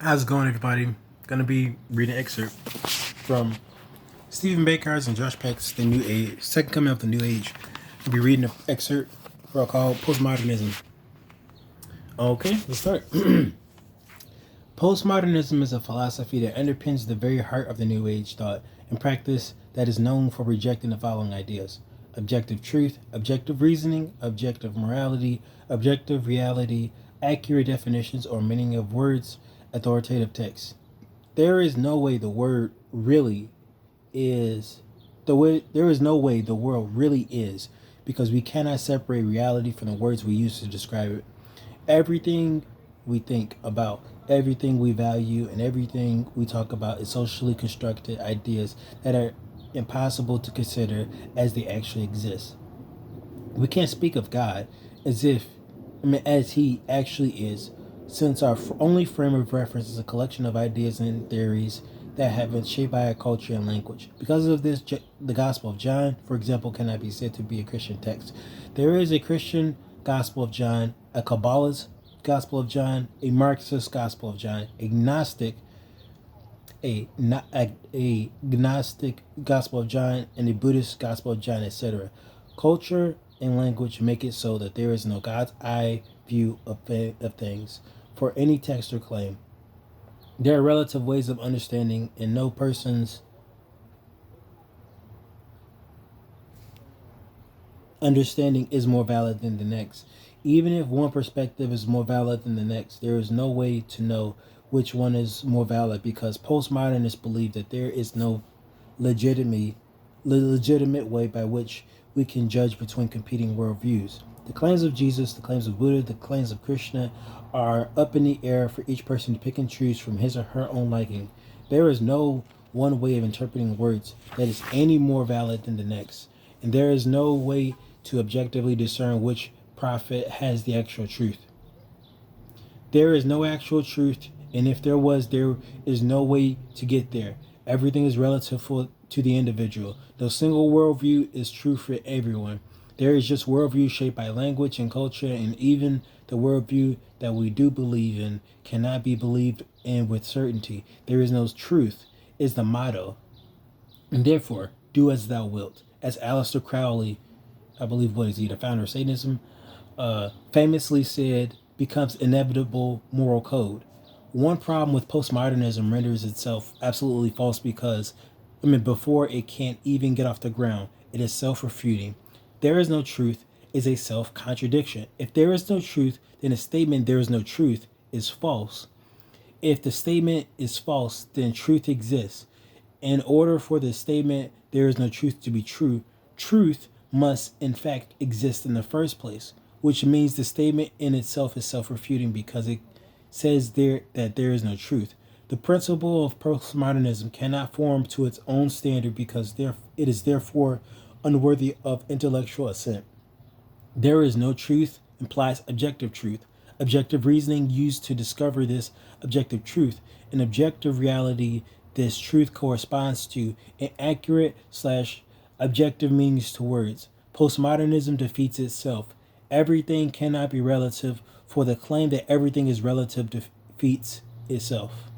How's it going, everybody? Gonna be reading an excerpt from Stephen Bancarz and Josh Peck's The New Age, Second Coming of the New Age. I'll be reading an excerpt called Postmodernism. Okay, let's start. Postmodernism is a philosophy that underpins the very heart of the New Age thought and practice that is known for rejecting the following ideas: objective truth, objective reasoning, objective morality, objective reality, accurate definitions or meaning of words, authoritative text. There is no way the word really is the way there is no way the world really is, because we cannot separate reality from the words we use to describe it. Everything we think about, everything we value, and everything we talk about is socially constructed ideas that are impossible to consider as they actually exist. We can't speak of God as he actually is, since our only frame of reference is a collection of ideas and theories that have been shaped by our culture and language. Because of this, the Gospel of John, for example, cannot be said to be a Christian text. There is a Christian Gospel of John, a Kabbalist Gospel of John, a Marxist Gospel of John, a Gnostic Gospel of John, and a Buddhist Gospel of John, etc. Culture and language make it so that there is no God's eye view of things for any text or claim. There are relative ways of understanding, and no person's understanding is more valid than the next. Even if one perspective is more valid than the next, there is no way to know which one is more valid, because postmodernists believe that there is no legitimate way by which we can judge between competing worldviews. The claims of Jesus, the claims of Buddha, the claims of Krishna are up in the air for each person to pick and choose from his or her own liking. There is no one way of interpreting words that is any more valid than the next, and there is no way to objectively discern which prophet has the actual truth. There is no actual truth, and if there was, there is no way to get there. Everything is relative to the individual. No single worldview is true for everyone. There is just worldview shaped by language and culture, and even the worldview that we do believe in cannot be believed in with certainty. There is no truth, is the motto. And therefore, do as thou wilt. As Aleister Crowley, I believe, the founder of Satanism, famously said, becomes inevitable moral code. One problem with postmodernism renders itself absolutely false because, before it can't even get off the ground, it is self-refuting. There is no truth is a self-contradiction. If there is no truth, then a statement there is no truth is false. If the statement is false, then truth exists. In order for the statement there is no truth to be true, truth must in fact exist in the first place, which means the statement in itself is self-refuting because it says that there is no truth. The principle of postmodernism cannot form to its own standard because it is therefore unworthy of intellectual assent. There is no truth implies objective truth. Objective reasoning used to discover this objective truth. In objective reality, this truth corresponds to an accurate / objective meanings to words. Postmodernism defeats itself. Everything cannot be relative, for the claim that everything is relative defeats itself.